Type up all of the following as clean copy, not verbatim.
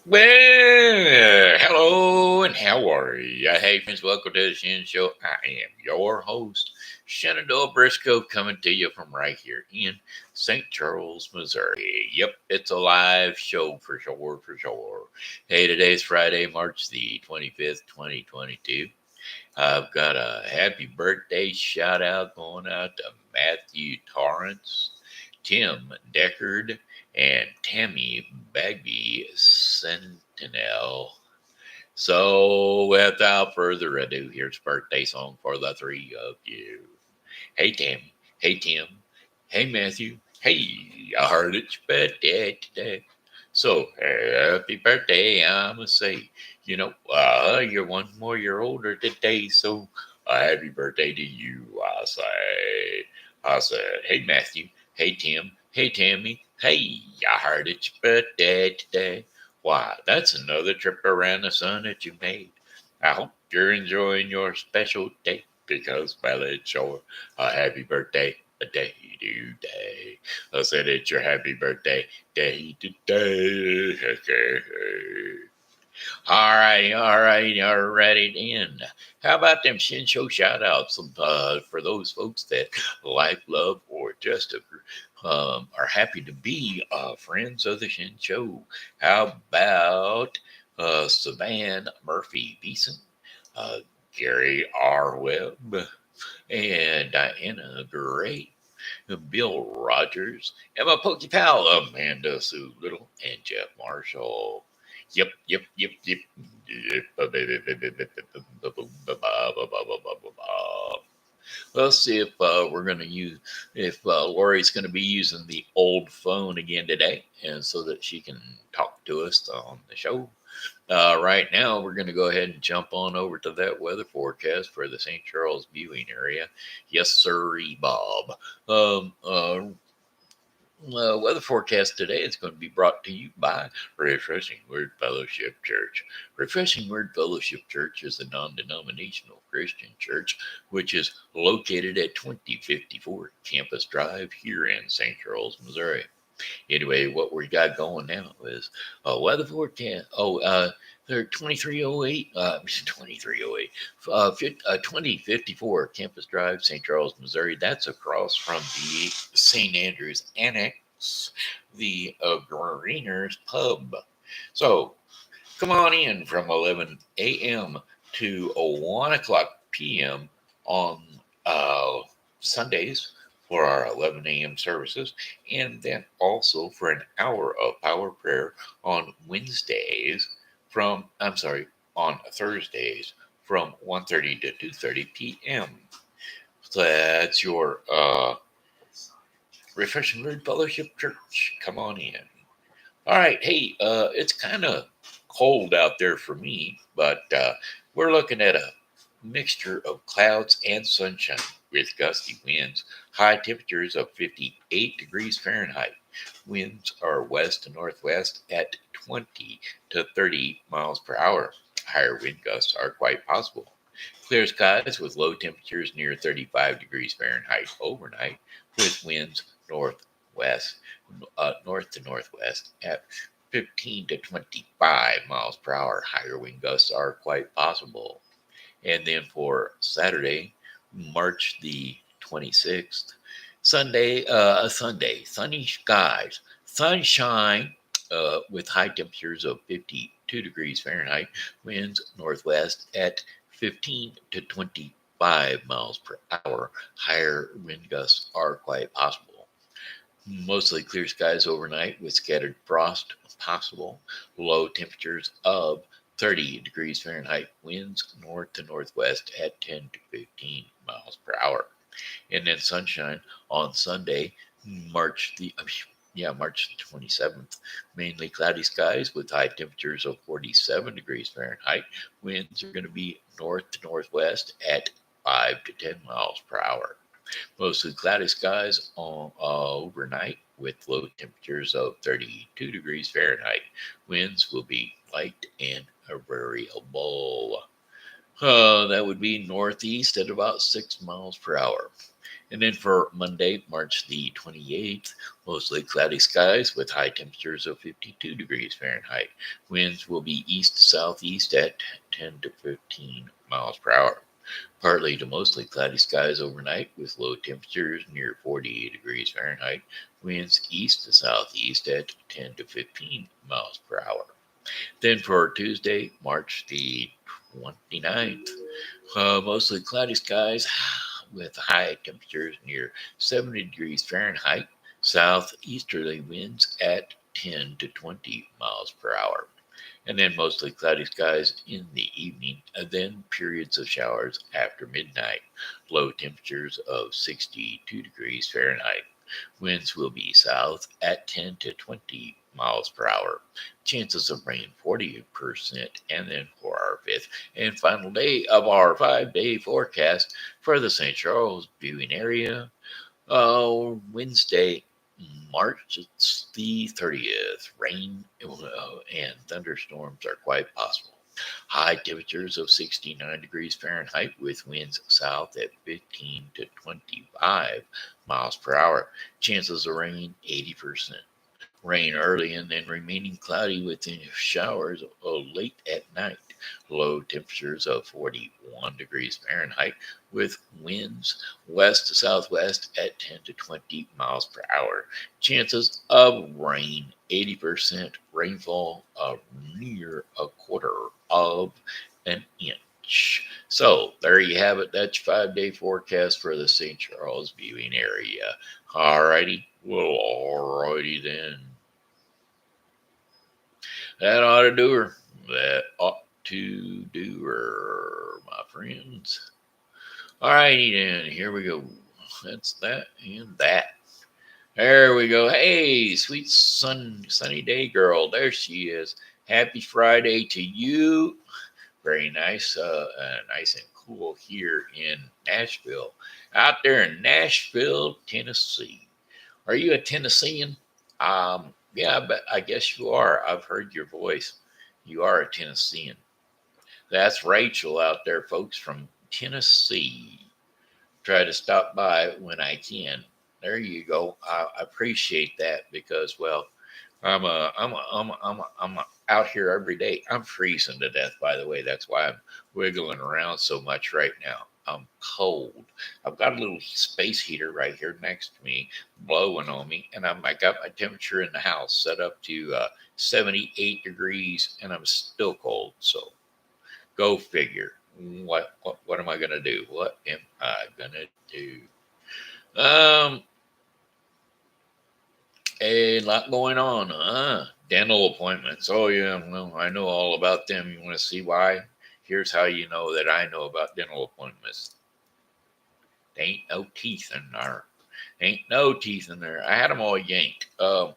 Well, hello and how are you? Hey, friends, welcome to the Shen Show. I am your host, Shenandoah Briscoe, coming to you from right here in St. Charles, Missouri. Yep, it's a live show for sure, for sure. Hey, today's Friday, March the 25th, 2022. I've got a happy birthday shout out going out to Matthew Torrence, Tim Deckard, and Tammy Bagby Sentinel. So, without further ado, here's a birthday song for the three of you. Hey, Tammy. Hey, Tim. Hey, Matthew. Hey, I heard it's your birthday today. So, happy birthday, I must say. You're one more year older today, so happy birthday to you, I say. I said, hey, Matthew. Hey, Tim. Hey, Tammy. Hey, I heard it's your birthday today. Why, that's another trip around the sun that you made. I hope you're enjoying your special day because, well, it's your happy birthday a day today. I said it's your happy birthday day today. All righty then. How about them Shin Show shout outs for those folks that like, love, or just are happy to be friends of the Shin Show? How about Savann Murphy Beason, uh, Gary R. Webb, and Diana Gray, Bill Rogers, and my Pokey pal Amanda Sue Little, and Jeff Marshall. Yep. Let's see if we're going to use if Lori's going to be using the old phone again today, and so that she can talk to us on the show. Right now, we're going to go ahead and jump on over to that weather forecast for the St. Charles viewing area. Yes, sirree, Bob. Um, uh, Weather forecast today is going to be brought to you by Refreshing Word Fellowship Church. Refreshing Word Fellowship Church is a non denominational Christian church which is located at 2054 Campus Drive here in St. Charles, Missouri. Anyway, what we got going now is weather forecast. They're 2308, 2308, 2054 Campus Drive, St. Charles, Missouri. That's across from the St. Andrews Annex, the Greeners Pub. So come on in from 11 a.m. to 1 o'clock p.m. on Sundays for our 11 a.m. services, and then also for an hour of power prayer on Wednesdays on Thursdays from 1:30 to 2:30 p.m. So that's your Refreshing Word Fellowship Church. Come on in. All right. Hey, it's kind of cold out there for me, but we're looking at a mixture of clouds and sunshine with gusty winds. High temperatures of 58 degrees Fahrenheit. Winds are west to northwest at 20 to 30 miles per hour. Higher wind gusts are quite possible. Clear skies with low temperatures near 35 degrees Fahrenheit overnight, with winds north to northwest at 15 to 25 miles per hour. Higher wind gusts are quite possible. And then for Saturday, March the 26th, Sunday, sunny skies, sunshine with high temperatures of 52 degrees Fahrenheit, winds northwest at 15 to 25 miles per hour. Higher wind gusts are quite possible. Mostly clear skies overnight with scattered frost possible. Low temperatures of 30 degrees Fahrenheit. Winds north to northwest at 10 to 15 miles per hour. And then sunshine on Sunday, March the 27th. Mainly cloudy skies with high temperatures of 47 degrees Fahrenheit. Winds are going to be north to northwest at 5 to 10 miles per hour. Mostly cloudy skies overnight with low temperatures of 32 degrees Fahrenheit. Winds will be light and variable. That would be northeast at about 6 miles per hour. And then for Monday, March the 28th, mostly cloudy skies with high temperatures of 52 degrees Fahrenheit. Winds will be east to southeast at 10 to 15 miles per hour. Partly to mostly cloudy skies overnight with low temperatures near 48 degrees Fahrenheit. Winds east to southeast at 10 to 15 miles per hour. Then for Tuesday, March the 29th, mostly cloudy skies with high temperatures near 70 degrees Fahrenheit. Southeasterly winds at 10 to 20 miles per hour. And then mostly cloudy skies in the evening, and then periods of showers after midnight. Low temperatures of 62 degrees Fahrenheit. Winds will be south at 10 to 20 miles per hour. Chances of rain 40%. And then for our fifth and final day of our 5-day forecast for the St. Charles viewing area, Wednesday, March the 30th. Rain and thunderstorms are quite possible. High temperatures of 69 degrees Fahrenheit with winds south at 15 to 25 miles per hour. Chances of rain 80%. Rain early and then remaining cloudy with showers late at night. Low temperatures of 41 degrees Fahrenheit with winds west to southwest at 10 to 20 miles per hour. Chances of rain 80%. Rainfall of near a quarter of an inch. So there you have it. That's your 5-day forecast for the St. Charles viewing area. Alrighty. Well, alrighty then. That ought to do her. That ought to do her, my friends. Alrighty then, here we go. That's that and that. There we go. Hey, sweet sunny day girl. There she is. Happy Friday to you. Very nice, nice and cool here in Nashville. Out there in Nashville, Tennessee. Are you a Tennessean? Yeah, I guess you are. I've heard your voice. You are a Tennessean. That's Rachel out there, folks, from Tennessee. Try to stop by when I can. There you go. I appreciate that because, well, I'm out here every day. I'm freezing to death, by the way. That's why I'm wiggling around so much right now. I'm cold. I've got a little space heater right here next to me, blowing on me, and I got my temperature in the house set up to 78 degrees, and I'm still cold. So go figure. What am I gonna do? What am I gonna do? Um, a lot going on, huh? Dental appointments. Oh yeah, well, I know all about them. You want to see why? Here's how you know that I know about dental appointments. There ain't no teeth in there. Ain't no teeth in there. I had them all yanked. I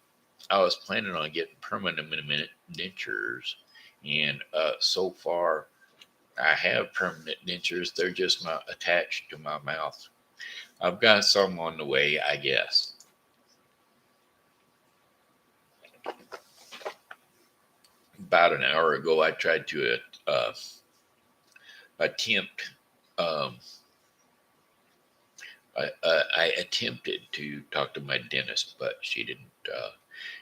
was planning on getting permanent dentures, and so far I have permanent dentures. They're just not attached to my mouth. I've got some on the way, I guess. About an hour ago, I tried to attempt. Um, I attempted to talk to my dentist, but she didn't.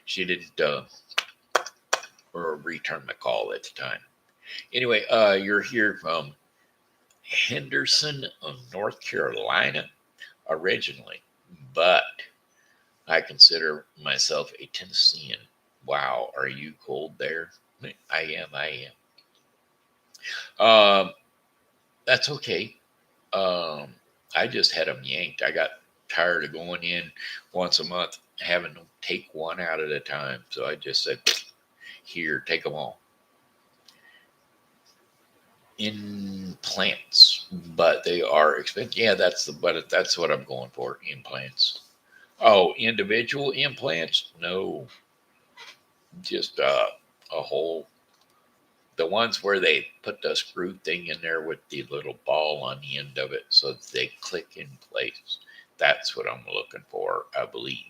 She didn't return my call at the time. Anyway, you're here from Henderson, North Carolina, originally, but I consider myself a Tennessean. Wow, are you cold there? I am. I am. That's okay. Um, I just had them yanked. I got tired of going in once a month, having to take one out at a time. So I just said, "Here, take them all." Implants, but they are expensive. Yeah, that's what I'm going for. Implants. Oh, individual implants? No, just a whole. The ones where they put the screw thing in there with the little ball on the end of it so that they click in place. That's what I'm looking for, I believe.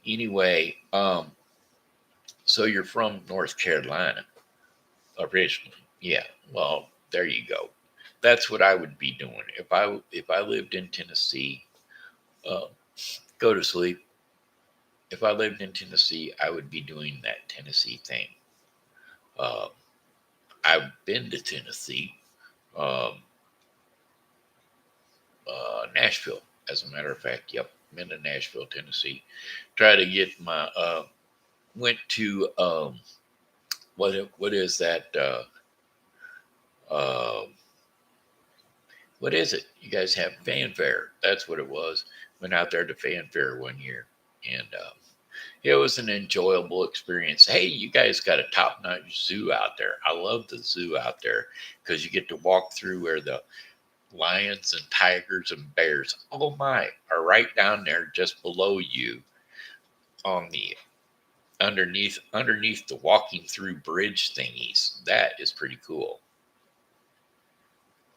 Anyway, so you're from North Carolina originally. Yeah, well, there you go. That's what I would be doing. If I lived in Tennessee, uh, go to sleep. If I lived in Tennessee, I would be doing that Tennessee thing. Uh, I've been to Tennessee, um, Nashville, as a matter of fact. Yep, been to Nashville, Tennessee. Try to get my went to what is that? Uh, what is it? You guys have fanfare? That's what it was. Went out there to fanfare one year, and it was an enjoyable experience. Hey, you guys got a top-notch zoo out there. I love the zoo out there because you get to walk through where the lions and tigers and bears, oh my, are right down there just below you on the underneath the walking through bridge thingies. That is pretty cool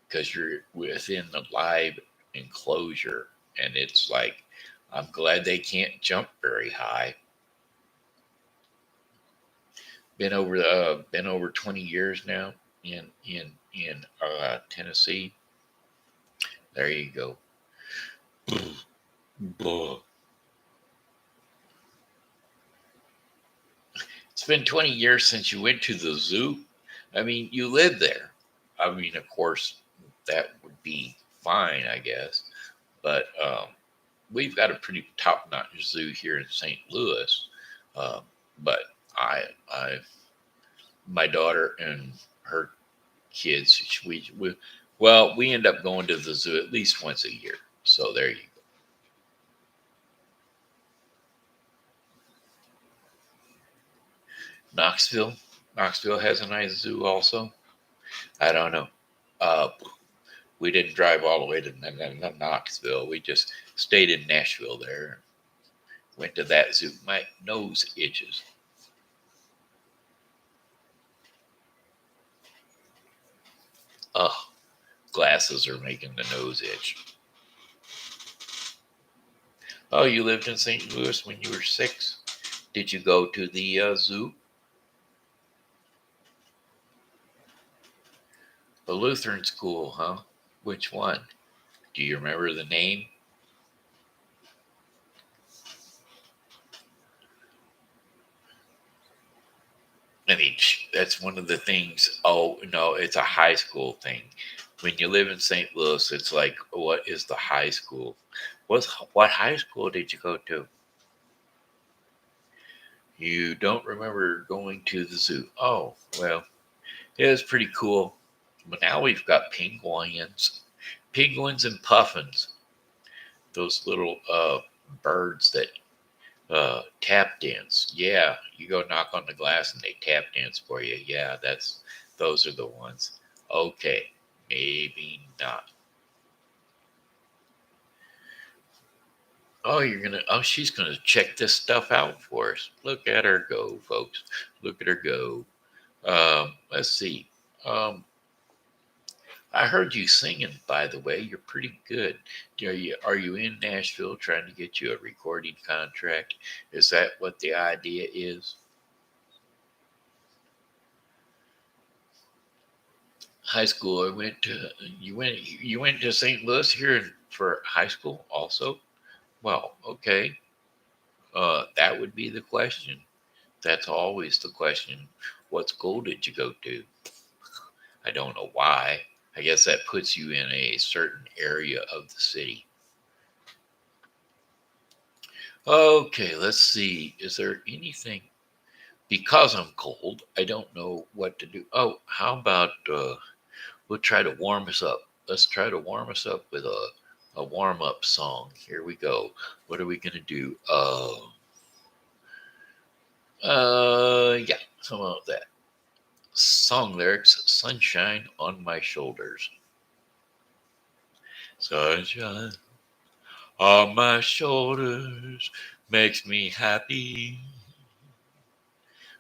because you're within the live enclosure, and it's like, I'm glad they can't jump very high. Been over 20 years now in Tennessee. There you go. It's been 20 years since you went to the zoo. I mean, you live there. I mean, of course, that would be fine, I guess. But we've got a pretty top-notch zoo here in St. Louis. Um, but I, my daughter and her kids, we end up going to the zoo at least once a year. So there you go. Knoxville. Knoxville has a nice zoo also. I don't know. Uh, we didn't drive all the way to Knoxville. We just stayed in Nashville there. Went to that zoo. My nose itches. Oh, glasses are making the nose itch. Oh, you lived in St. Louis when you were 6? Did you go to the zoo? The Lutheran school, huh? Which one? Do you remember the name? I mean, that's one of the things. Oh, no, it's a high school thing. When you live in St. Louis, it's like, what is the high school? What high school did you go to? You don't remember going to the zoo. Oh, well, it was pretty cool. But now we've got penguins and puffins, those little birds that tap dance. Yeah, you go knock on the glass and they tap dance for you. Yeah, those are the ones. Okay, maybe not. She's gonna check this stuff out for us. Look at her go, folks. Look at her go. Let's see. Um, I heard you singing, by the way. You're pretty good. Are you in Nashville trying to get you a recording contract? Is that what the idea is? High school. You went to St. Louis here for high school also? Well, okay. That would be the question. That's always the question. What school did you go to? I don't know why. I guess that puts you in a certain area of the city. Okay, let's see. Is there anything? Because I'm cold, I don't know what to do. Oh, how about we'll try to warm us up. Let's try to warm us up with a warm up song. Here we go. What are we gonna do? Yeah, how about that? Song lyrics: "Sunshine on my shoulders, sunshine on my shoulders makes me happy.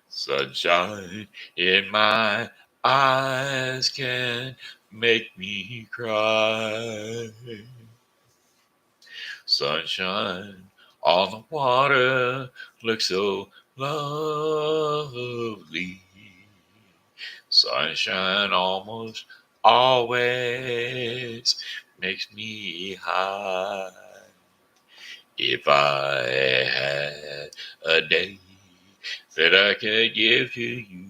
Sunshine in my eyes can make me cry. Sunshine on the water looks so lovely. Sunshine almost always makes me high." If I had a day that I could give to you,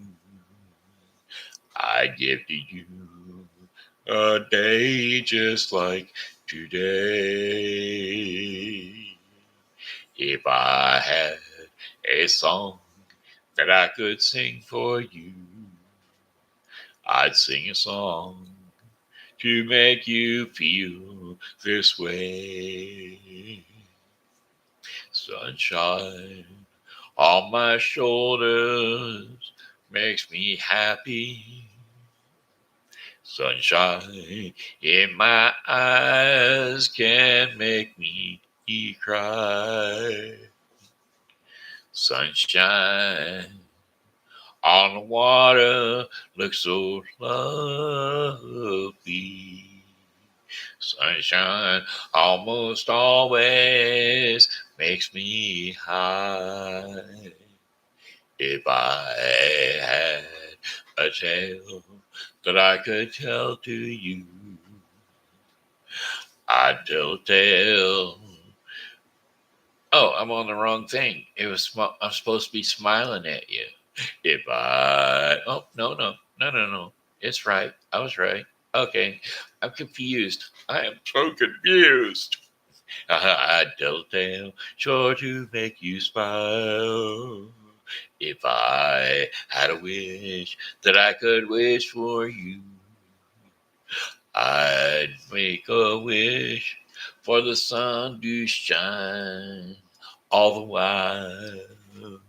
I'd give to you a day just like today. If I had a song that I could sing for you, I'd sing a song to make you feel this way. Sunshine on my shoulders makes me happy. Sunshine in my eyes can make me cry. Sunshine on the water looks so lovely. Sunshine almost always makes me high. If I had a tale that I could tell to you, I'd tell a tale. Oh, I'm on the wrong thing. I'm supposed to be smiling at you. Oh, no. It's right. I was right. Okay. I'm confused. I am so confused. I'd tell a tale sure to make you smile. If I had a wish that I could wish for you, I'd make a wish for the sun to shine all the while.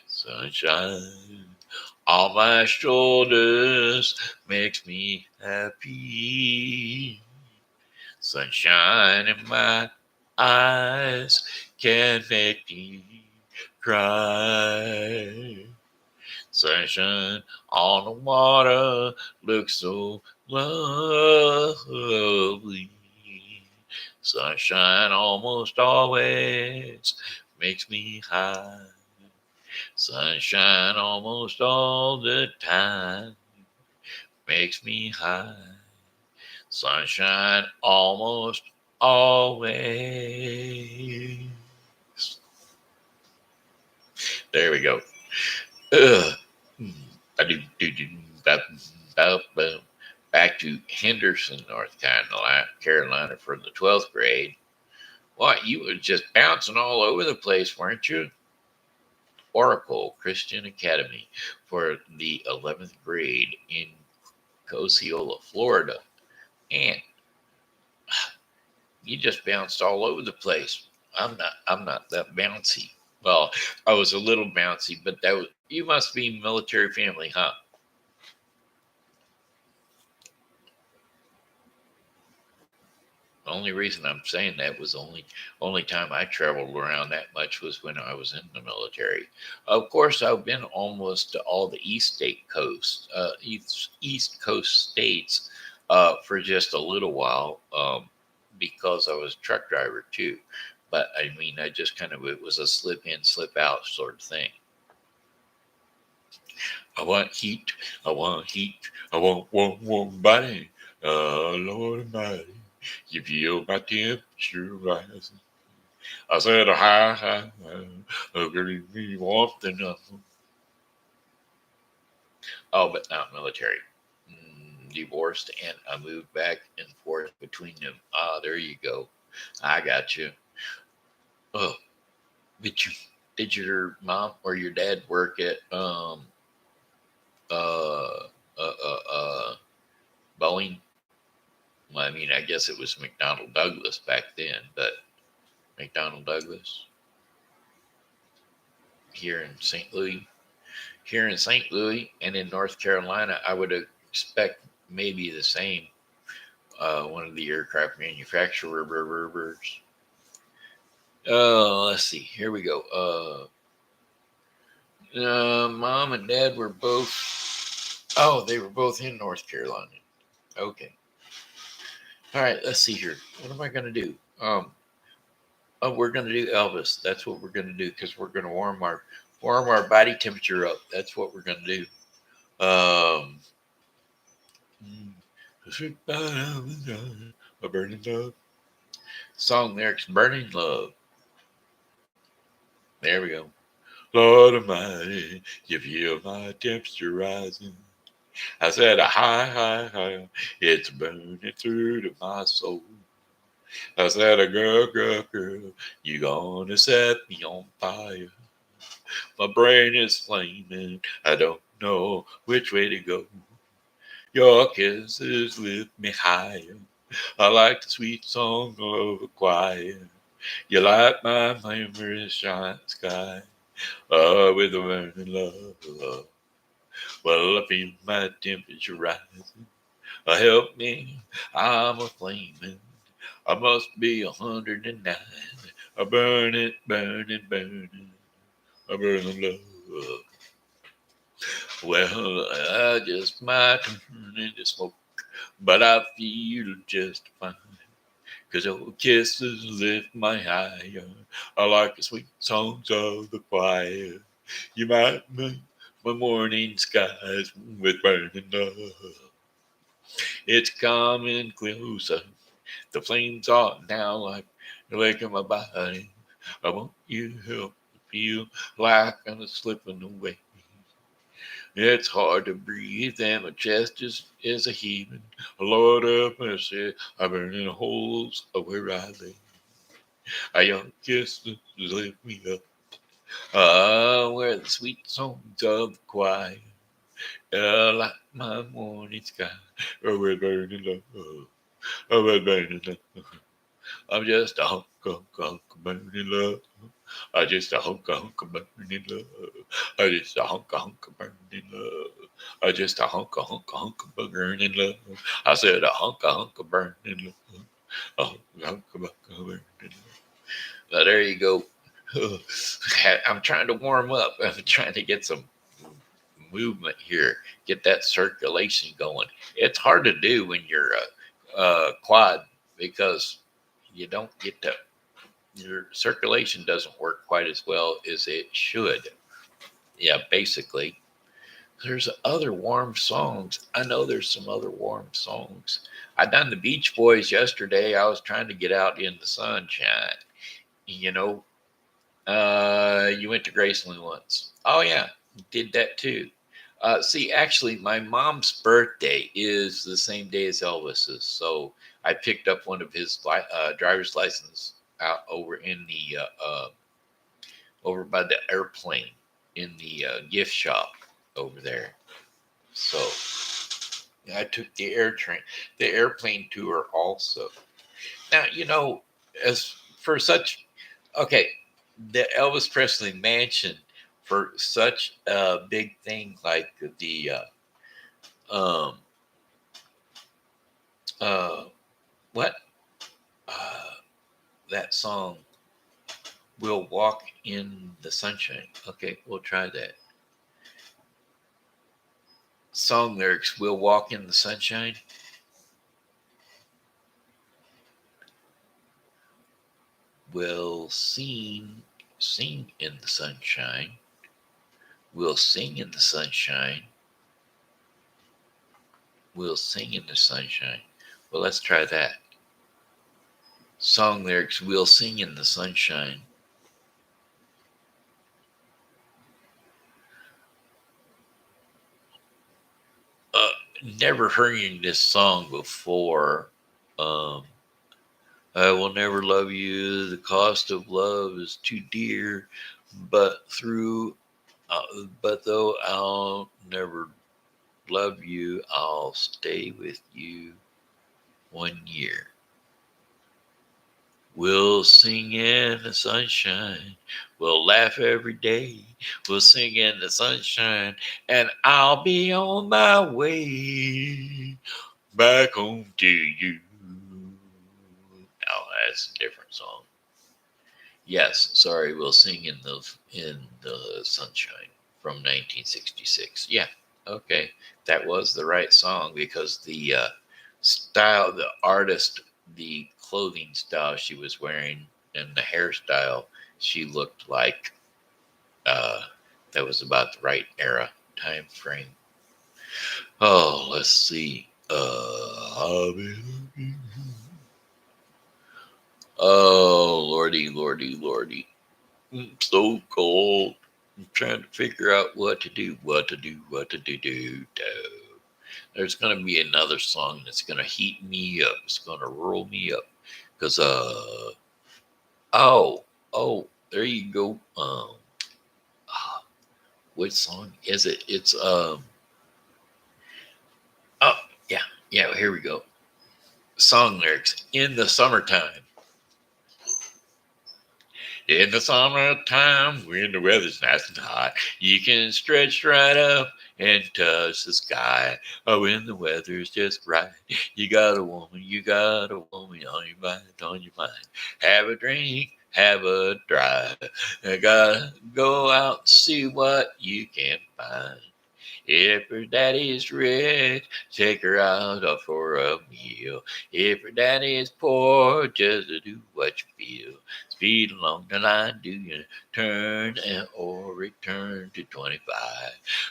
Sunshine on my shoulders makes me happy. Sunshine in my eyes can make me cry. Sunshine on the water looks so lovely. Sunshine almost always makes me high. Sunshine almost all the time makes me high. Sunshine almost always. There we go. Ugh. Back to Henderson, North Carolina for the 12th grade. What, you were just bouncing all over the place, weren't you? Oracle Christian Academy for the 11th grade in Osceola, Florida. And you just bounced all over the place. I'm not that bouncy. Well, I was a little bouncy, but you must be military family, huh? The only reason I'm saying that was only time I traveled around that much was when I was in the military. Of course, I've been almost to all the East Coast states for just a little while because I was a truck driver too. But I mean, it was a slip in, slip out sort of thing. I want heat. I want heat. I want body. Lord Almighty. You feel my temperature rising. I said a high, giving me warmth enough. Oh, but not military. Divorced, and I moved back and forth between them. Ah, there you go. I got you. Oh, did your mom or your dad work at uh Boeing? Well, I mean, I guess it was McDonnell Douglas back then, but McDonnell Douglas here in St. Louis. Here in St. Louis and in North Carolina, I would expect maybe the same. One of the aircraft manufacturers. Let's see. Here we go. Mom and Dad were both. Oh, they were both in North Carolina. Okay. All right. Let's see here. What am I going to do? We're going to do Elvis. That's what we're going to do because we're going to warm our body temperature up. That's what we're going to do. A burning love. Song lyrics: burning love. There we go. Lord Almighty, you feel my temperature rising. I said, high, high, high, it's burning through to my soul. I said, girl, girl, girl, you gonna set me on fire. My brain is flaming, I don't know which way to go. Your kisses lift me higher. I like the sweet song of a choir. You light my memories, shine sky. With a burning love. Well, I feel my temperature rising. Help me, I'm a flaming. I must be 109. I burn it, burn it, burn it. I burn the love. Well, I just might turn into smoke, but I feel just fine. 'Cause your kisses lift my higher. I like the sweet songs of the choir. You might make my morning skies with burning love. It's coming closer. The flames are now like licking my body. I want you to help me feel like I'm slipping away. It's hard to breathe and my chest is a heaving. Lord of mercy, I'm burning holes where I lay. A young kisses lift me up. Where the sweet songs of the choir. Like my morning sky. Oh, we're burning love. Oh, we're burning love. I'm just a hunk of burning love. I just a hunk of burning love. I just a hunk of burning love. I just a hunk of burning love. I said a hunk of burning love. A hunk of burning love. Now there you go. I'm trying to warm up. I'm trying to get some movement here, get that circulation going. It's hard to do when you're a quad because you don't get to, your circulation doesn't work quite as well as it should. Yeah, basically. There's other warm songs. I know there's some other warm songs. I done the Beach Boys yesterday. I was trying to get out in the sunshine. You know, you went to Graceland once. Oh yeah, did that too. See, actually, my mom's birthday is the same day as Elvis's, so I picked up one of his driver's license out over by the airplane in the gift shop over there. So I took the airplane tour also. Now as for such, okay, the Elvis Presley mansion for such a big thing like the um uh what uh that song, "We'll Walk in the Sunshine." Okay, we'll try that song lyrics. "We'll walk in the sunshine." We'll sing in the sunshine. We'll sing in the sunshine. We'll sing in the sunshine. Well, let's try that. Song lyrics, "We'll sing in the sunshine." Uh, Never hearing this song before. Um, I will never love you. The cost of love is too dear. But but though I'll never love you, I'll stay with you 1 year. We'll sing in the sunshine. We'll laugh every day. We'll sing in the sunshine. And I'll be on my way back home to you. Now that's a different song. Yes, sorry, we'll sing in the sunshine from 1966. Yeah, okay, that was the right song because the style, the artist, the clothing style she was wearing, and the hairstyle, she looked like uh, that was about the right era time frame. Oh, let's see. I'll be looking. Oh, lordy, lordy, lordy. So cold. I'm trying to figure out what to do. There's gonna be another song that's gonna heat me up. It's gonna roll me up. Cause there you go. Ah, which song is it? It's oh yeah, here we go. Song lyrics in the summertime. In the summertime, when the weather's nice and hot, you can stretch right up and touch the sky. Oh, when the weather's just right, you got a woman on your mind. Have a drink, have a drive. I gotta go out and see what you can find. If her daddy's rich, take her out for a meal. If her daddy is poor, just do what you feel. Speed along the line, do you turn or return to 25?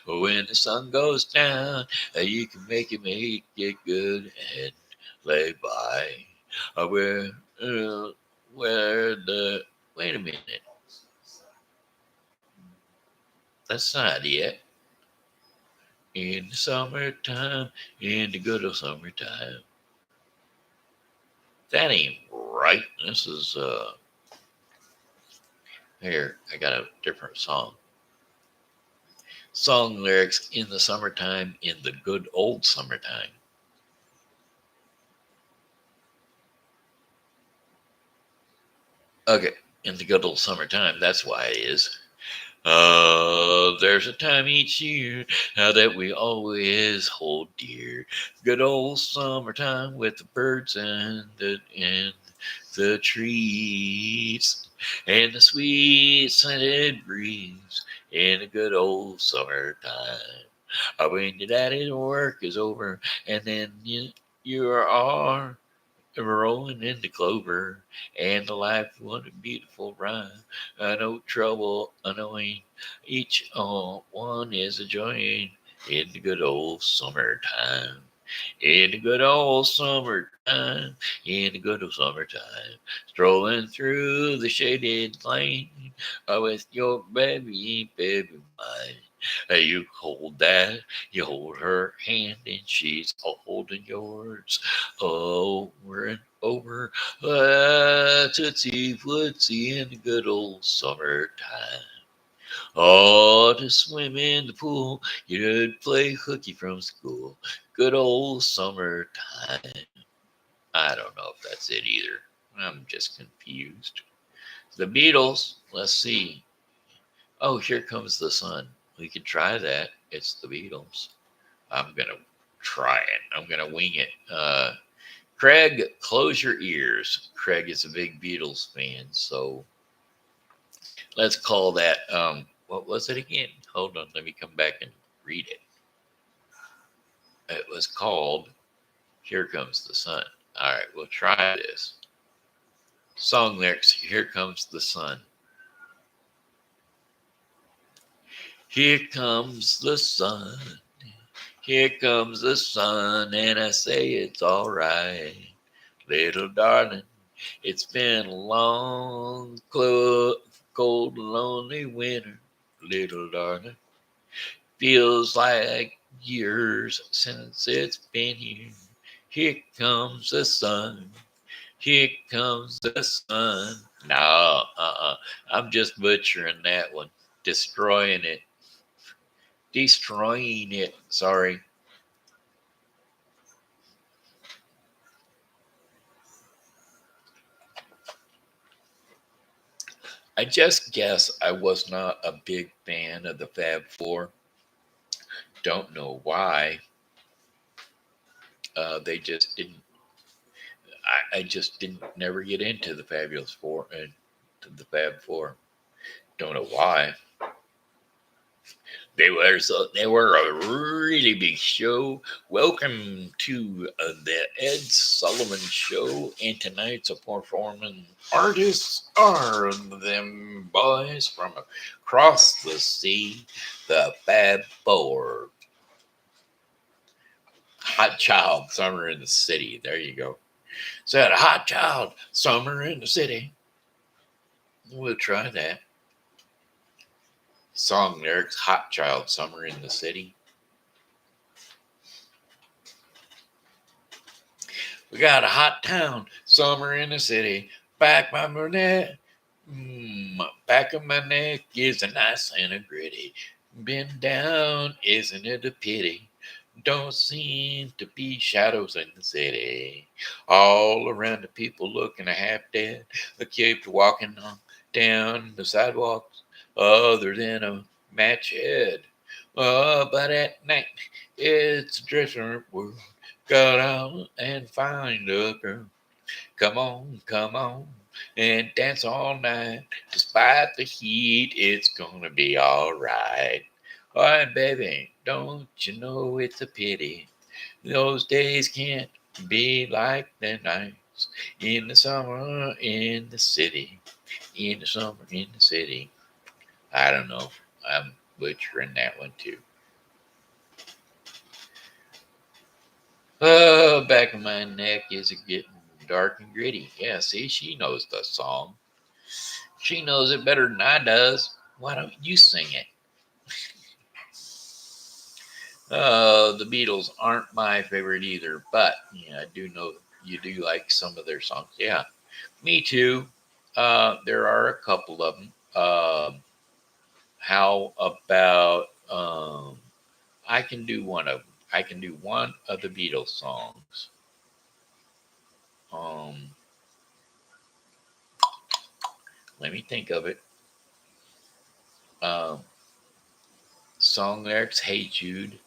When the sun goes down, you can make it good and lay by. Where, where the, wait a minute, that's not it. In the summertime, in the good old summertime. That ain't right. This is here, I got a different song. Song lyrics in the summertime, in the good old summertime. Okay, in the good old summertime, that's why it is. There's a time each year that we always hold dear. Good old summertime with the birds and the trees and the sweet scented breeze in the good old summertime. When your daddy's work is over and then you are rolling into clover, and the life what a beautiful rhyme. No trouble annoying, each one is a joy in the good old summertime. In the good old summertime, in the good old summertime, strolling through the shaded lane with your baby mine. You hold that, you hold her hand, and she's holding yours over and over. Tootsie Footsie in the good old summertime. Oh, to swim in the pool, you'd play hooky from school. Good old summertime. I don't know if that's it either. I'm just confused. The Beatles, let's see. Oh, here comes the sun. We could try that. It's the Beatles. I'm going to try it. I'm going to wing it. Craig, close your ears. Craig is a big Beatles fan, so let's call that. What was it again? Hold on, let me come back and read it. It was called "Here Comes the Sun." All right, we'll try this. Song lyrics: Here comes the sun. Here comes the sun. Here comes the sun, and I say it's all right, little darling. It's been a long, cold, lonely winter, little darling. Feels like years since it's been here. Here comes the sun. Here comes the sun. No, I'm just butchering that one. Destroying it. Destroying it. Sorry. I just guess I was not a big fan of the Fab Four. Don't know why. They just didn't. I just didn't never get into the Fabulous Four and the Fab Four. Don't know why. They were a really big show. Welcome to the Ed Sullivan Show, and tonight's a performing artists are them boys from across the sea, the Fab Four. Hot Child, Summer in the City. There you go. Said Hot Child, Summer in the City. We'll try that. Song lyrics, Hot Child, Summer in the City. We got a hot town, summer in the city. Back by my neck, back of my neck is a nice and a gritty. Been down, isn't it a pity? Don't seem to be shadows in the city. All around the people looking a half dead. I kept walking on down the sidewalks, other than a match head. But at night, it's a different world. Go out and find a girl. Come on, and dance all night. Despite the heat, it's gonna be alright. Alright, baby, don't you know it's a pity? Those days can't be like the nights in the summer in the city. In the summer in the city. I don't know. I'm butchering that one too. Oh, back of my neck is getting dark and gritty. Yeah, see, she knows the song. She knows it better than I does. Why don't you sing it? The Beatles aren't my favorite either, but yeah, I do know you do like some of their songs. Yeah, me too. There are a couple of them. How about I can do one of them. I can do one of the Beatles songs. Um, Let me think of it. Um, Song lyrics, Hey Jude.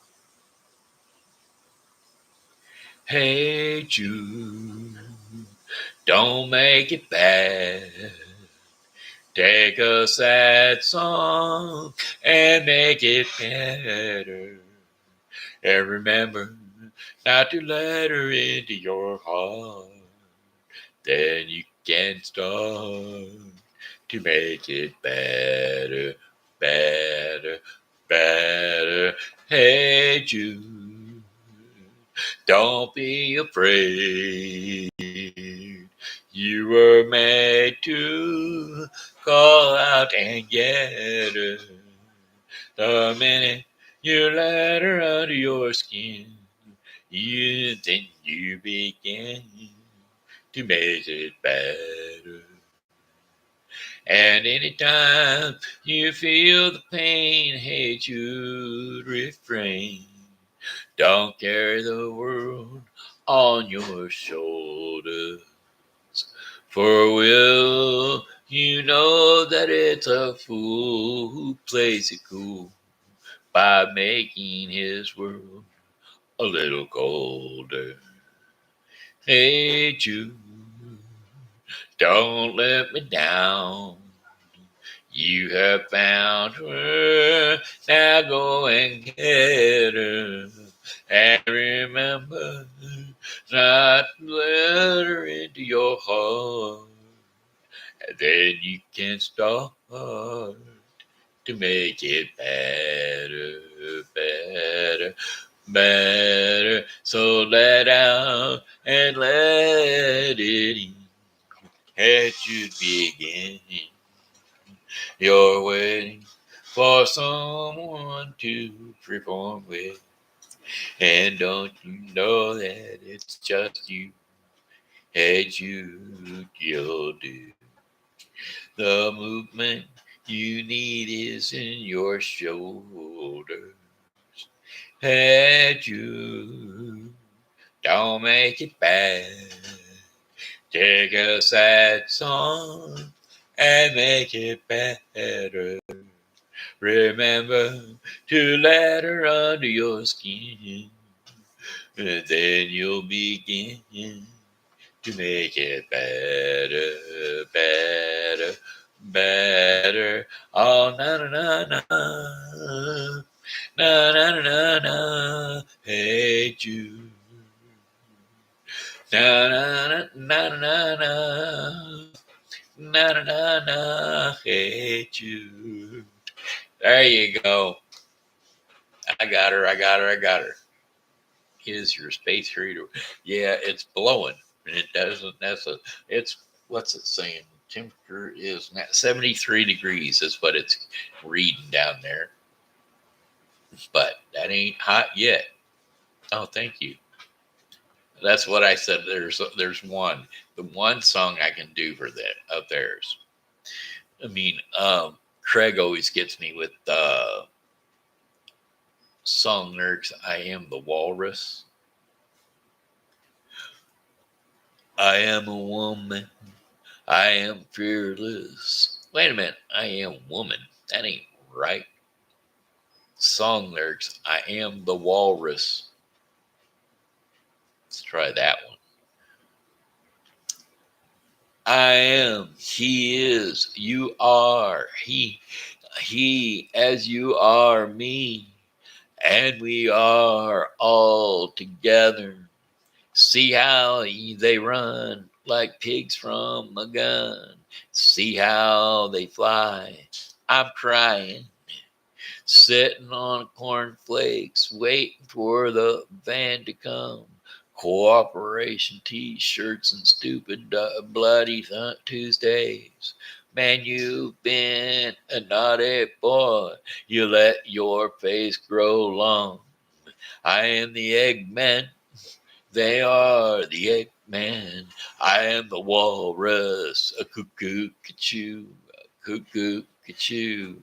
Hey Jude, don't make it bad. Take a sad song and make it better. And remember not to let her into your heart. Then you can start to make it better, better, better. Hey Jude, don't be afraid. You were made to call out and get her. The minute you let her under your skin, then you begin to make it better. And anytime you feel the pain, hey Jude, refrain. Don't carry the world on your shoulders. For will you know that it's a fool who plays it cool by making his world a little colder. Hey Jude, don't let me down. You have found her, now go and get her. And remember not to let her into your heart. And then you can start to make it better, better, better. So let out and let it in. Had you begin. You're waiting for someone to perform with. And don't you know that it's just you? Had you'll do. The movement you need is in your shoulders. Had you, don't make it bad. Take a sad song and make it better. Remember to let her under your skin. And then you'll begin to make it better, better, better. Oh, na na na na. Na na na na na. Hey Jude. Na na na na na na. Na na na na. Hey Jude. There you go. I got her. Is your space heater? Yeah, it's blowing. And it doesn't, it's, what's it saying? temperature is now 73 degrees is what it's reading down there. But that ain't hot yet. Oh, thank you. That's what I said. There's one. The one song I can do for that of theirs. I mean, Craig always gets me with song lyrics. I am the walrus. I am a woman. I am fearless. Wait a minute. I am woman. That ain't right. Song lyrics. I am the walrus. Let's try that one. I am. He is. You are. He as you are me. And we are all together. See how they run like pigs from a gun. See how they fly. I'm crying, sitting on cornflakes, waiting for the van to come. Cooperation t-shirts and stupid bloody Tuesdays. Man, you've been a naughty boy. You let your face grow long. I am the Eggman. They are the Eggman. I am the walrus. A cuckoo, ka-choo, a cuckoo, ka-choo.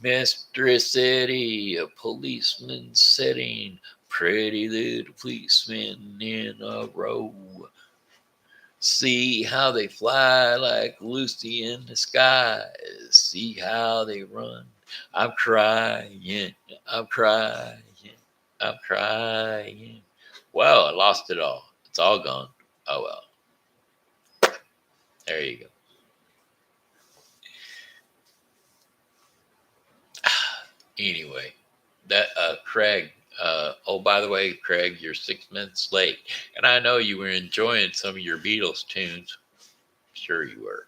Mystery City, a policeman sitting. Pretty little policemen in a row. See how they fly like Lucy in the sky. See how they run. I'm crying. I'm crying. I'm crying. Well, I lost it all. It's all gone. Oh well. There you go. Anyway, that Craig. Oh, by the way, Craig, you're 6 minutes late, and I know you were enjoying some of your Beatles tunes. Sure, you were.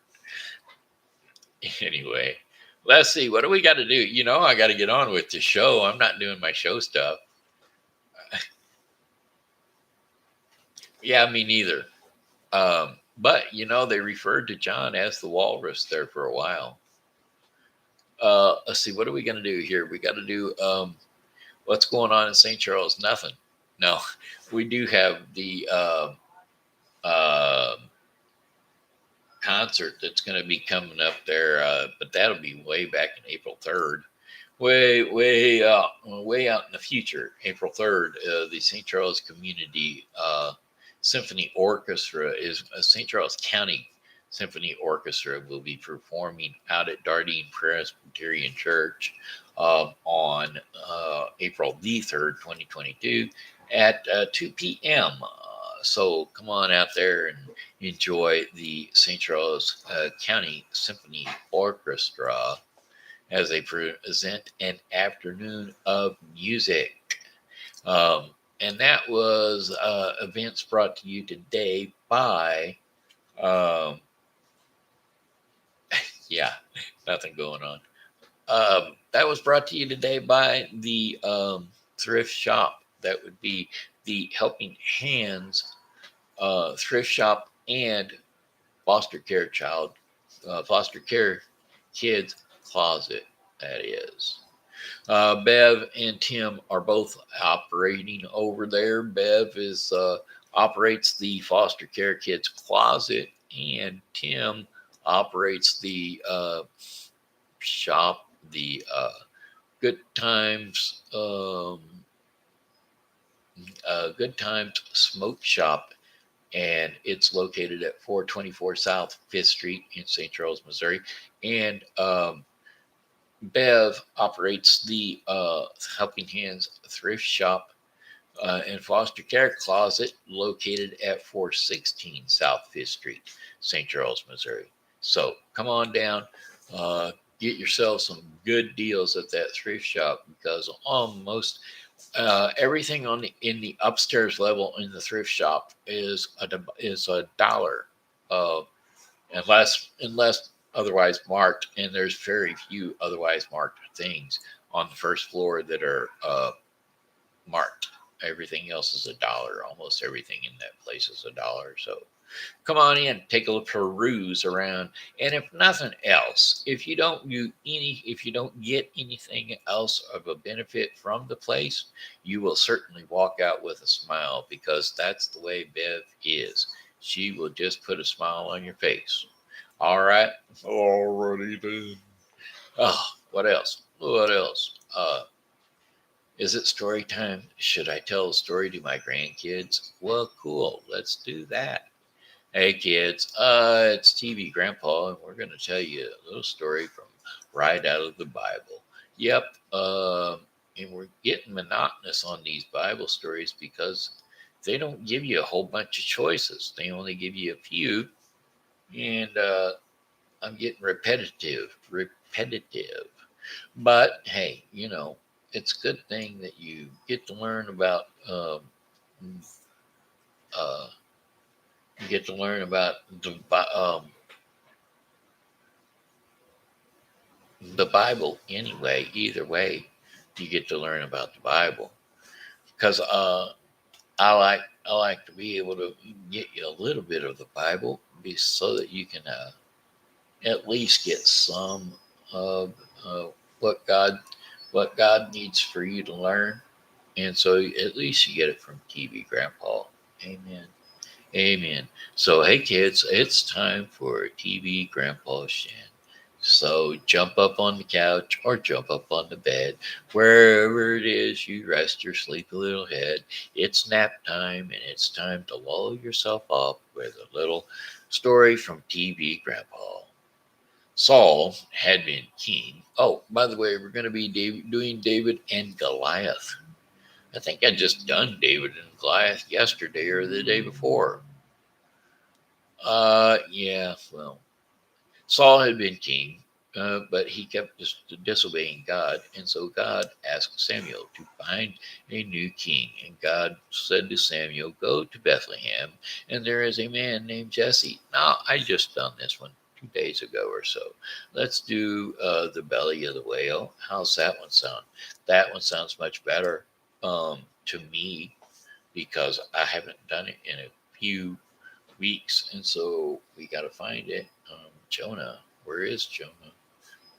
Anyway, let's see. What do we got to do? You know, I got to get on with the show. I'm not doing my show stuff. Yeah, me neither. But you know, they referred to John as the Walrus there for a while. Let's see. What are we going to do here? We got to do what's going on in St. Charles? Nothing. No, we do have the uh, concert that's going to be coming up there, but that'll be way back in April 3rd. Way out in the future, April 3rd. The St. Charles Community Symphony Orchestra is St. Charles County Symphony Orchestra will be performing out at Dardine Presbyterian Church on April the 3rd, 2022 at 2 p.m. So come on out there and enjoy the St. Charles County Symphony Orchestra as they present an afternoon of music. And that was events brought to you today by, yeah, nothing going on. That was brought to you today by the thrift shop. That would be the Helping Hands thrift shop and foster care foster care kids closet. That is. Bev and Tim are both operating over there. Bev is operates the foster care kids closet, and Tim operates the shop, the Good Times Good Times Smoke Shop, and it's located at 424 South 5th Street in St. Charles, Missouri. And Bev operates the Helping Hands thrift shop and foster care closet located at 416 South 5th Street, St. Charles, Missouri. So come on down, get yourself some good deals at that thrift shop, because almost everything in the upstairs level in the thrift shop is a dollar, unless otherwise marked, and there's very few otherwise marked things on the first floor that are marked. Everything else is a dollar. Almost everything in that place is a dollar. So Come on in, take a peruse around, and if nothing else, if you don't get anything else of a benefit from the place, you will certainly walk out with a smile because that's the way Bev is. She will just put a smile on your face. All right. Alrighty then. Oh, what else? What else? Is it story time? Should I tell a story to my grandkids? Well, cool. Let's do that. Hey kids, it's TV Grandpa, and we're going to tell you a little story from right out of the Bible. Yep, and we're getting monotonous on these Bible stories because they don't give you a whole bunch of choices. They only give you a few, and I'm getting repetitive. But hey, it's a good thing that you get to learn about. Uh, you get to learn about the Bible anyway. Either way, you get to learn about the Bible because I like to be able to get you a little bit of the Bible, so that you can at least get some of what God needs for you to learn, and so at least you get it from TV Grandpa. Amen. Amen. So, hey kids, it's time for TV Grandpa Shen. So, jump up on the couch or jump up on the bed, wherever it is you rest your sleepy little head. It's nap time, and it's time to lull yourself off with a little story from TV Grandpa. Saul had been king. Oh, by the way, we're going to be doing David and Goliath. I think I just done David and Goliath yesterday or the day before. Yeah, well, Saul had been king, but he kept disobeying God, and so God asked Samuel to find a new king. And God said to Samuel, "Go to Bethlehem, and there is a man named Jesse." Now, I just done this one 2 days ago or so. Let's do the belly of the whale. How's that one sound? That one sounds much better to me because I haven't done it in a few weeks, and so we got to find it. Jonah, where is Jonah?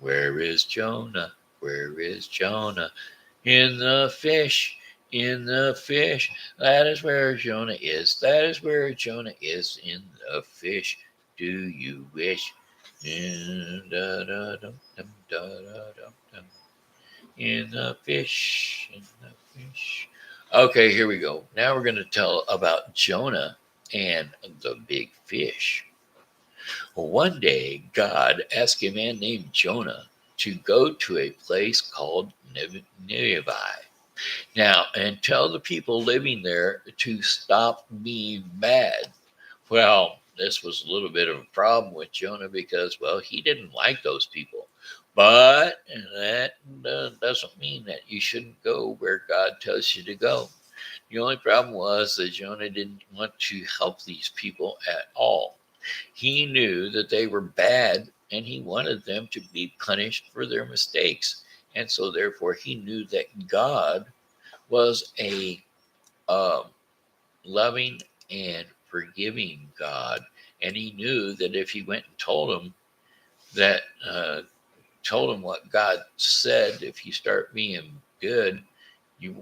Where is Jonah? Where is Jonah? In the fish, in the fish. That is where Jonah is. That is where Jonah is, in the fish. Do you wish? In the fish, in the fish. Okay, here we go. Now we're going to tell about Jonah and the big fish. Well, one day, God asked a man named Jonah to go to a place called Nineveh. Now, and tell the people living there to stop being bad. Well, this was a little bit of a problem with Jonah because, well, he didn't like those people. But that doesn't mean that you shouldn't go where God tells you to go. The only problem was that Jonah didn't want to help these people at all. He knew that they were bad and he wanted them to be punished for their mistakes. And so, therefore, he knew that God was a um, loving and forgiving God. And he knew that if he went and that, told him what God said, if you start being good, you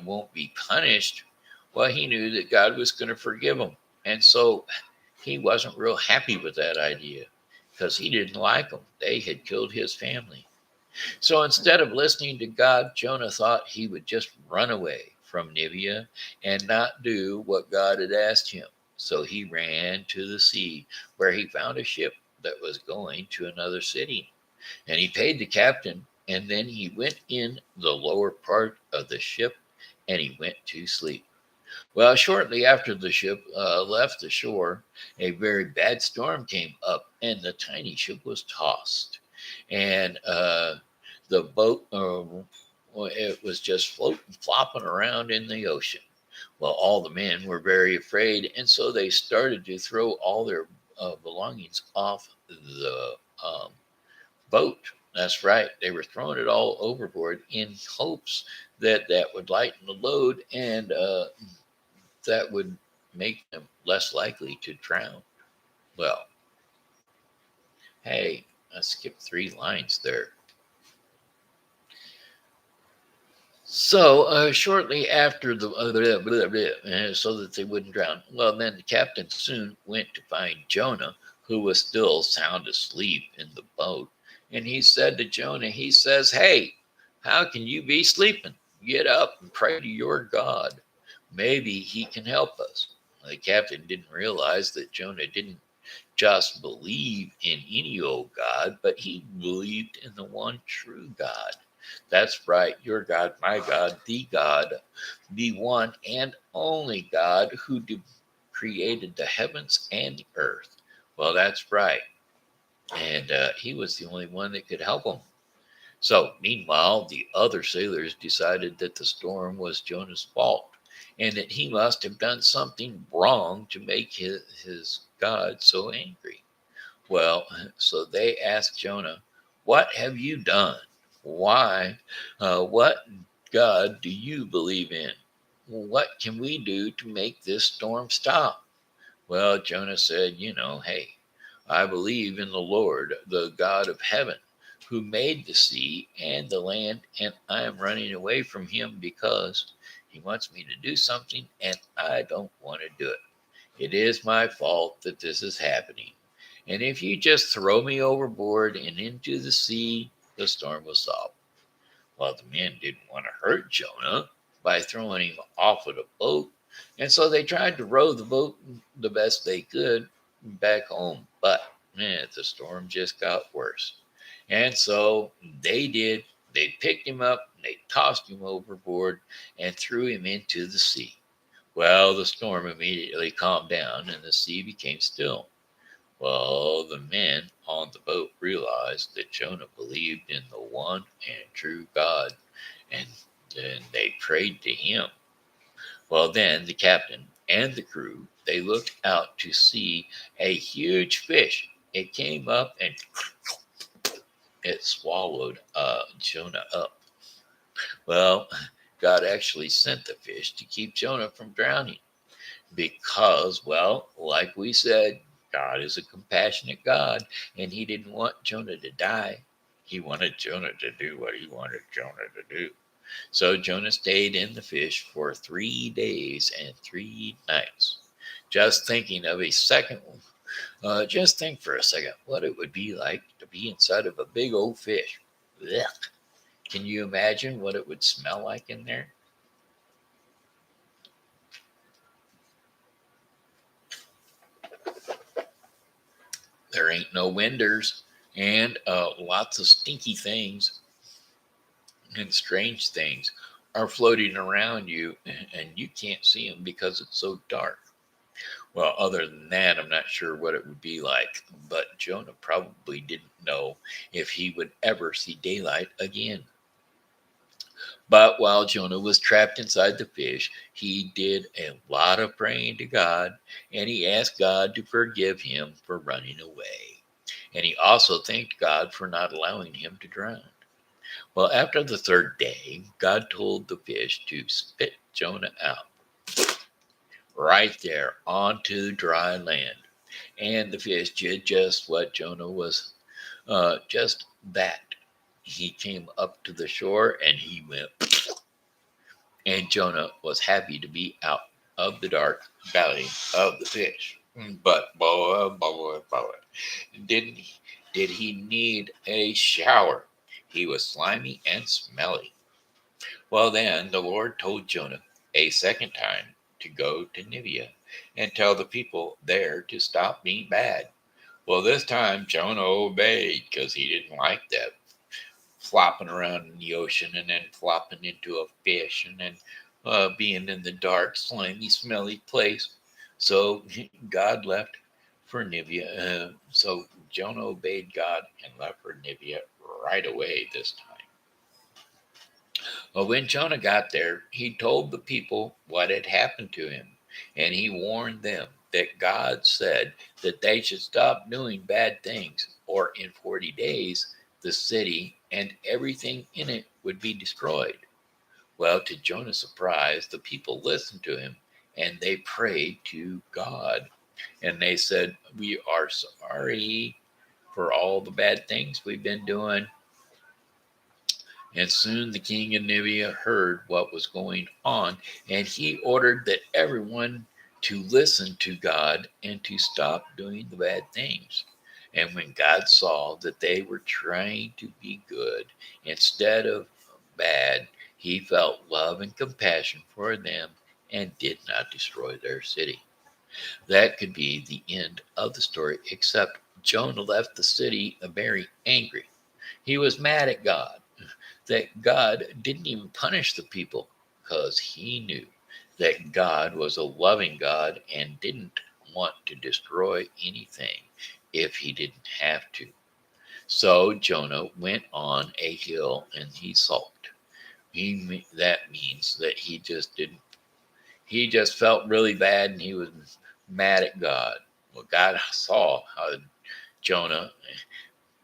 won't be punished. Well, he knew that God was going to forgive him. And so he wasn't real happy with that idea because he didn't like them. They had killed his family. So instead of listening to God, Jonah thought he would just run away from Nineveh and not do what God had asked him. So he ran to the sea, where he found a ship that was going to another city. And he paid the captain, and then he went in the lower part of the ship and he went to sleep. Well, shortly after the ship left the shore, a very bad storm came up, and the tiny ship was tossed. And the boat, well, it was just floating, flopping around in the ocean. Well, all the men were very afraid, and so they started to throw all their belongings off the boat. That's right. They were throwing it all overboard in hopes that that would lighten the load, and that would make them less likely to drown. Well, hey, I skipped 3 lines there. So, shortly after so that they wouldn't drown. Well, then the captain soon went to find Jonah, who was still sound asleep in the boat. And he said to Jonah, he says, "Hey, how can you be sleeping? Get up and pray to your God. Maybe he can help us." The captain didn't realize that Jonah didn't just believe in any old God, but he believed in the one true God. That's right, your God, my God, the one and only God who created the heavens and the earth. Well, that's right. And he was the only one that could help him. So, meanwhile, the other sailors decided that the storm was Jonah's fault and that he must have done something wrong to make his God so angry. Well, so they asked Jonah, "What have you done? Why? What God do you believe in? What can we do to make this storm stop?" Well, Jonah said, "Hey, I believe in the Lord, the God of heaven, who made the sea and the land, and I am running away from him because he wants me to do something and I don't want to do it. It is my fault that this is happening. And if you just throw me overboard and into the sea, the storm will stop." Well, the men didn't want to hurt Jonah by throwing him off of the boat, and so they tried to row the boat the best they could back home. But man, the storm just got worse. And so they did. They picked him up, they tossed him overboard, and threw him into the sea. Well, the storm immediately calmed down and the sea became still. Well, the men on the boat realized that Jonah believed in the one and true God, and then they prayed to him. Well, then the captain and the crew, they looked out to see a huge fish. It came up and it swallowed Jonah up. Well, God actually sent the fish to keep Jonah from drowning because, well, like we said, God is a compassionate God, and he didn't want Jonah to die. He wanted Jonah to do what he wanted Jonah to do. So Jonah stayed in the fish for 3 days and 3 nights. Just thinking of a second, just think for a second what it would be like to be inside of a big old fish. Blech. Can you imagine what it would smell like in there? There ain't no windows and lots of stinky things and strange things are floating around you and you can't see them because it's so dark. Well, other than that, I'm not sure what it would be like, but Jonah probably didn't know if he would ever see daylight again. But while Jonah was trapped inside the fish, he did a lot of praying to God, and he asked God to forgive him for running away. And he also thanked God for not allowing him to drown. Well, after the 3rd day, God told the fish to spit Jonah out right there onto dry land. And the fish did just what Jonah was, just that. He came up to the shore and he went, and Jonah was happy to be out of the dark belly of the fish. But boy, didn't he, did he need a shower? He was slimy and smelly. Well, then the Lord told Jonah a second time to go to Nineveh and tell the people there to stop being bad. Well, this time Jonah obeyed because he didn't like that flopping around in the ocean and then flopping into a fish and then being in the dark, slimy, smelly place. So God left for Nineveh. So Jonah obeyed God and left for Nineveh right away this time. Well, when Jonah got there, he told the people what had happened to him, and he warned them that God said that they should stop doing bad things, or in 40 days, the city and everything in it would be destroyed. Well, to Jonah's surprise, the people listened to him, and they prayed to God. And they said, "We are sorry for all the bad things we've been doing." And soon the king of Nubia heard what was going on, and he ordered that everyone to listen to God and to stop doing the bad things. And when God saw that they were trying to be good instead of bad, he felt love and compassion for them and did not destroy their city. That could be the end of the story, except Jonah left the city very angry. He was mad at God that God didn't even punish the people because he knew that God was a loving God and didn't want to destroy anything if he didn't have to. So Jonah went on a hill and he sulked. That means that he just felt really bad and he was mad at God. Well, Jonah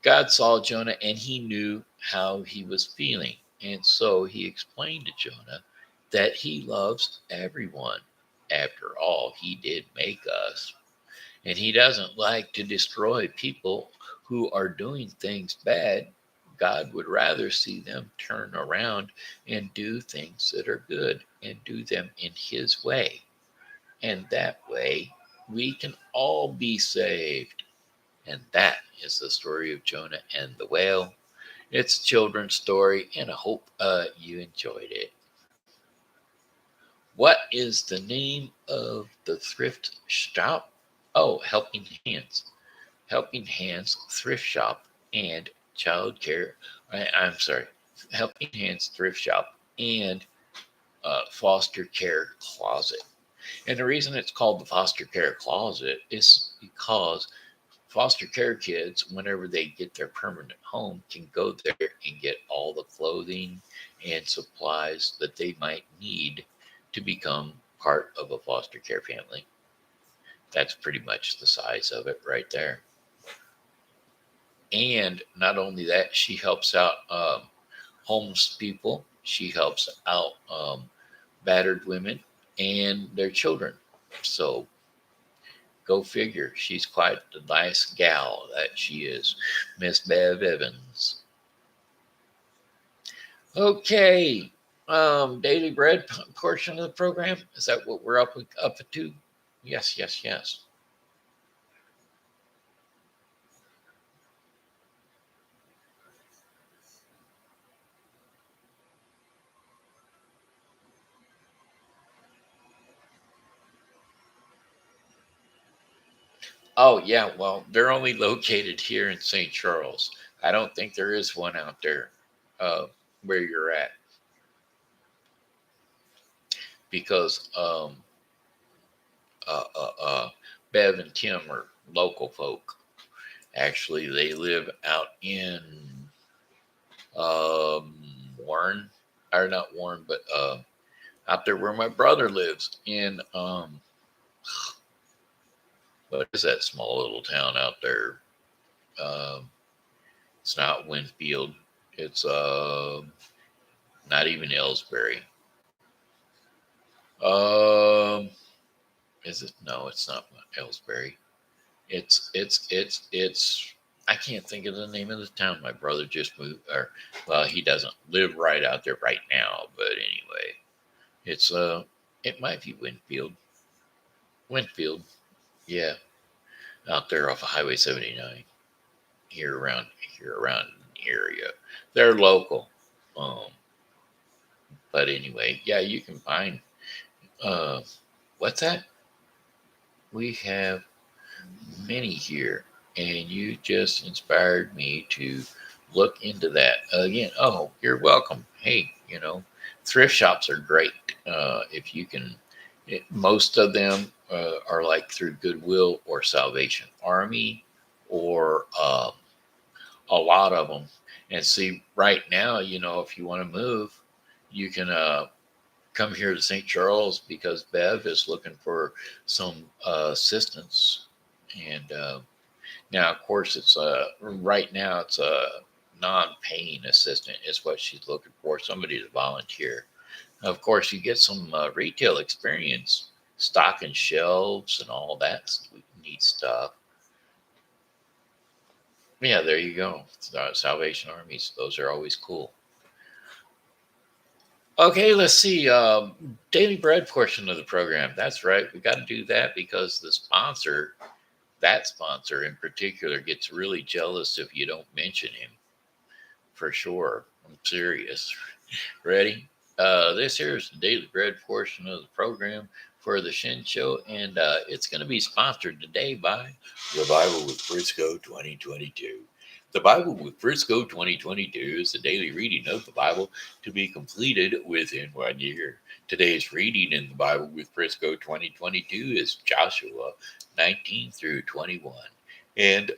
God saw Jonah and he knew how he was feeling. And so he explained to Jonah that he loves everyone. After all, he did make us. And he doesn't like to destroy people who are doing things bad. God would rather see them turn around and do things that are good and do them in his way. And that way, we can all be saved. And that is the story of Jonah and the whale. It's a children's story, and I hope you enjoyed it. What is the name of the thrift shop? Oh, Helping Hands. Helping Hands Thrift Shop and Child Care. I'm sorry, Helping Hands Thrift Shop and Foster Care Closet. And the reason it's called the Foster Care Closet is because foster care kids, whenever they get their permanent home, can go there and get all the clothing and supplies that they might need to become part of a foster care family. That's pretty much the size of it right there. And not only that, she helps out homeless people. She helps out battered women and their children. So go figure. She's quite the nice gal that she is, Miss Bev Evans. Okay. Daily bread portion of the program. Is that what we're up to? Yes, yes, yes. Oh yeah, well, they're only located here in St. Charles. I don't think there is one out there uh, where you're at because uh, uh, uh, Bev and Tim are local folk. Actually, they live out in um, Warren, or not Warren, but out there where my brother lives in what is that small little town out there? Um, it's not Winfield. It's not even Ellsbury. Um, is it? No, it's not Ellsbury. It's. I can't think of the name of the town. My brother just moved, or well, he doesn't live right out there right now. But anyway, it's it might be Winfield. Winfield, yeah, out there off of Highway 79 here around the area. They're local. Um, but anyway, yeah, you can find uh, what's that? We have many here, and you just inspired me to look into that again. Oh, you're welcome. Hey, thrift shops are great. If you can, most of them are like through Goodwill or Salvation Army, or a lot of them. And see, right now, if you want to move, you can come here to St. Charles because Bev is looking for some assistance. And now, of course, it's right now it's a non-paying assistant is what she's looking for. Somebody to volunteer. Of course, you get some retail experience, stocking shelves and all that neat stuff. Yeah, there you go. Salvation Armies. Those are always cool. Okay, let's see. Daily bread portion of the program. That's right. We got to do that because the sponsor, that sponsor in particular, gets really jealous if you don't mention him. For sure. I'm serious. Ready? This here is the daily bread portion of the program for the Shen Show, and it's going to be sponsored today by the Bible with Frisco 2022. The Bible with Frisco 2022 is the daily reading of the Bible to be completed within 1 year. Today's reading in the Bible with Frisco 2022 is Joshua 19 through 21 and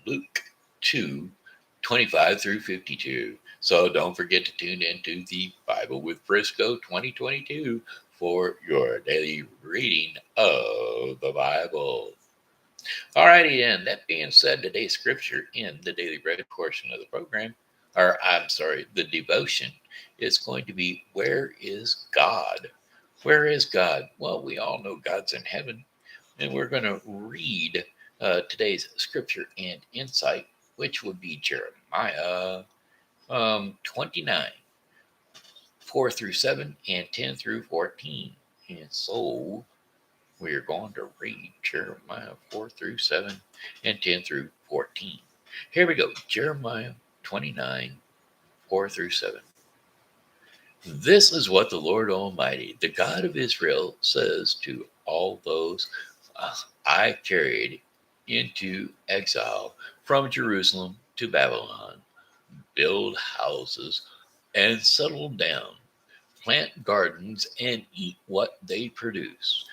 Luke 2:25 through 52. So don't forget to tune into the Bible with Frisco 2022 for your daily reading of the Bible. Alrighty then, that being said, today's scripture in the daily bread portion of the program, or I'm sorry, the devotion, is going to be, where is God? Where is God? Well, we all know God's in heaven, and we're going to read today's scripture and insight, which would be Jeremiah 29, 4 through 7, and 10 through 14. And so we're going to read Jeremiah 4 through 7 and 10 through 14. Here we go. Jeremiah 29, 4 through 7. This is what the Lord Almighty, the God of Israel, says to all those I carried into exile from Jerusalem to Babylon. Build houses and settle down, plant gardens and eat what they produce,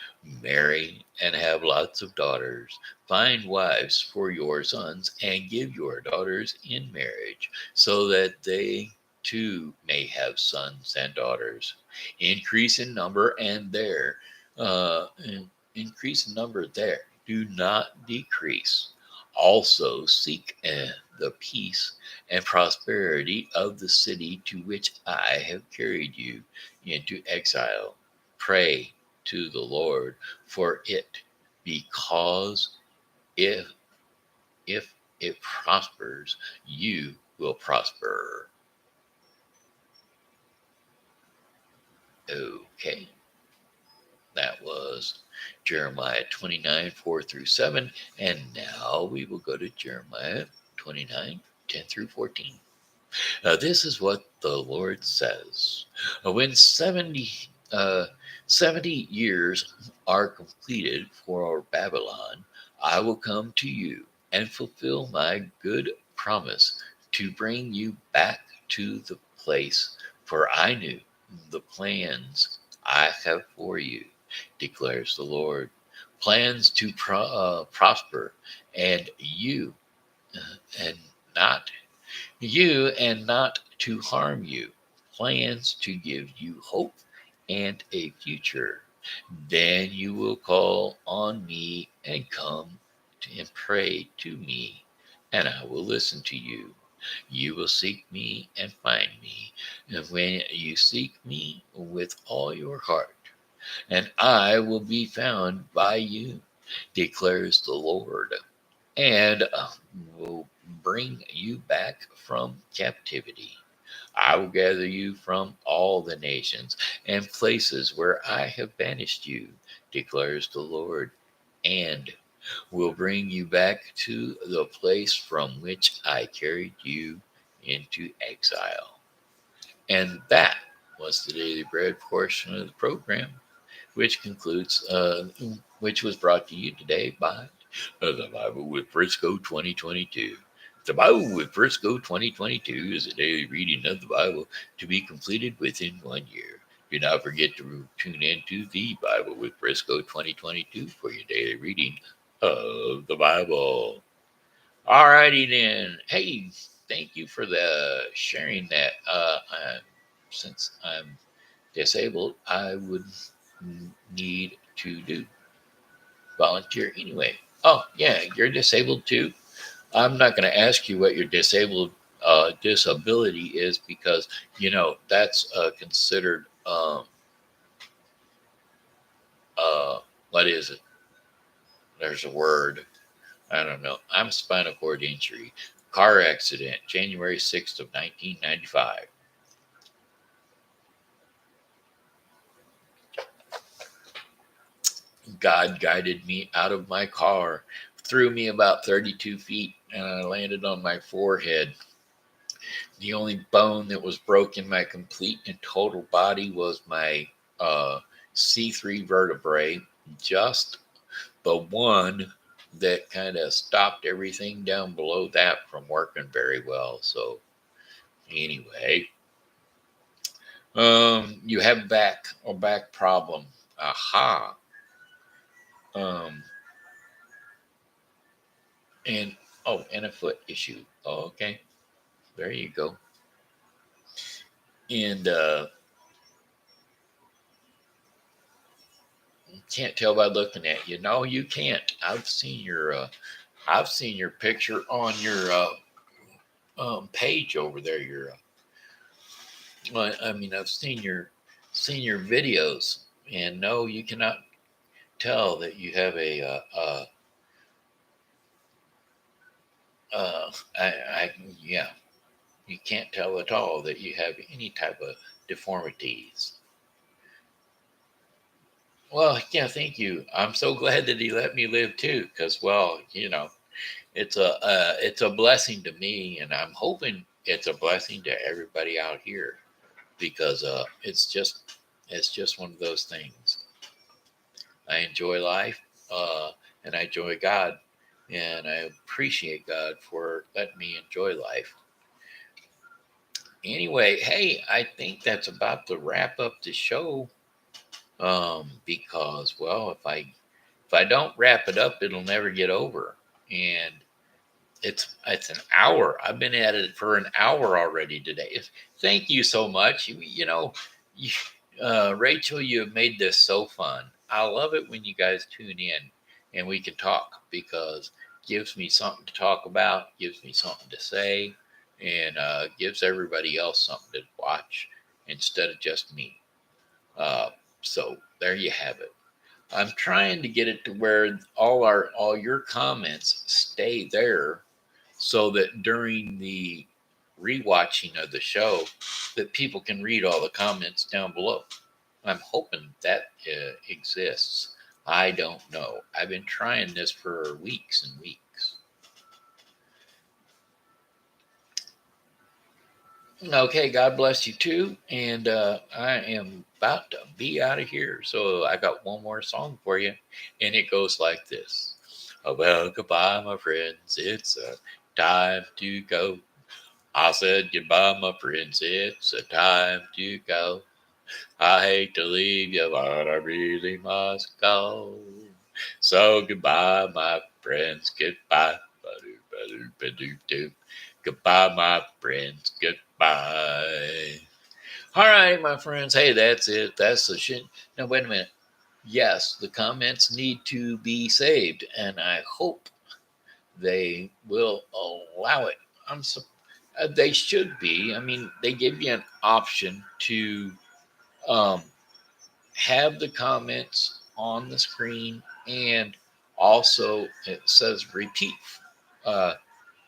marry and have lots of daughters, find wives for your sons and give your daughters in marriage, so that they too may have sons and daughters. Increase in number and there, increase in number there. Do not decrease. Also seek the peace and prosperity of the city to which I have carried you into exile. Pray to the Lord for it, because if it prospers, you will prosper. Okay. That was Jeremiah 29, 4 through 7. And now we will go to Jeremiah 29, 10 through 14. This is what the Lord says. When 70 years are completed for Babylon, I will come to you and fulfill my good promise to bring you back to the place, for I knew the plans I have for you, declares the Lord. Plans to prosper and you and not to harm you, plans to give you hope and a future. Then you will call on me and come and pray to me, and I will listen to you. You will seek me and find me, and when you seek me with all your heart, and I will be found by you, declares the Lord, and will bring you back from captivity. I will gather you from all the nations and places where I have banished you, declares the Lord, and will bring you back to the place from which I carried you into exile. And that was the Daily Bread portion of the program, which concludes, which was brought to you today by the Bible with Frisco 2022. The Bible with Frisco 2022 is a daily reading of the Bible to be completed within 1 year. Do not forget to tune into the Bible with Frisco 2022 for your daily reading of the Bible. Alrighty then. Hey, thank you for the sharing that. Since I'm disabled, I would need to do volunteer anyway. Oh yeah, you're disabled too. I'm not going to ask you what your disability is, because that's considered What is it? There's a word. I don't know. I'm spinal cord injury. Car accident, January 6th of 1995. God guided me out of my car, threw me about 32 feet, and I landed on my forehead. The only bone that was broken in my complete and total body was my C3 vertebrae, just the one that kind of stopped everything down below that from working very well. So anyway, you have back problem. Aha. Um, and and a foot issue. Oh, okay, there you go. And can't tell by looking at you. No, you can't. I've seen your picture on your page over there. I mean, I've seen your videos, and no, you cannot tell that you have yeah, you can't tell at all that you have any type of deformities. Well, yeah, thank you. I'm so glad that he let me live too, because well, it's a blessing to me, and I'm hoping it's a blessing to everybody out here because it's just one of those things. I enjoy life, and I enjoy God, and I appreciate God for letting me enjoy life. Anyway, hey, I think that's about to wrap up the show. Because well, if I don't wrap it up, it'll never get over, and it's an hour. I've been at it for an hour already today. Thank you so much. You, Rachel, you have made this so fun. I love it when you guys tune in and we can talk because it gives me something to talk about, gives me something to say, and gives everybody else something to watch instead of just me. Uh, so there you have it. I'm trying to get it to where all your comments stay there so that during the rewatching of the show that people can read all the comments down below. I'm hoping that exists. I don't know. I've been trying this for weeks and weeks. Okay, God bless you too. And I am about to be out of here. So I got one more song for you. And it goes like this. Oh, well, goodbye, my friends. It's time to go. I said goodbye, my friends. It's a time to go. I hate to leave you, but I really must go. So goodbye, my friends. Goodbye. Ba-do-ba-do-ba-do-do. Goodbye, my friends. Goodbye. All right, my friends. Hey, that's it. That's the shit. Now, wait a minute. Yes, the comments need to be saved, and I hope they will allow it. They should be. I mean, they give you an option to um, have the comments on the screen, and also it says repeat uh,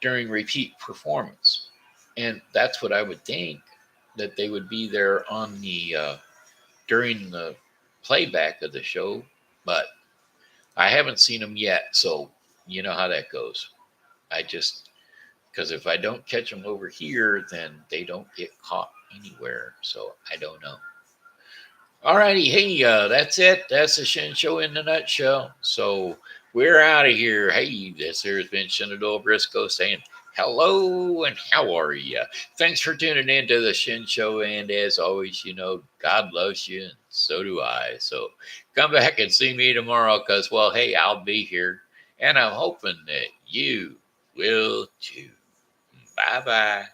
during repeat performance, and that's what I would think that they would be there on the during the playback of the show, but I haven't seen them yet, so you know how that goes. I just because if I don't catch them over here, then they don't get caught anywhere. So I don't know. All righty. Hey, that's it. That's the Shen Show in a nutshell. So we're out of here. Hey, this here has been Shenandoah Briscoe saying hello and how are you? Thanks for tuning in to the Shen Show. And as always, God loves you and so do I. So come back and see me tomorrow because, well, hey, I'll be here. And I'm hoping that you will too. Bye bye.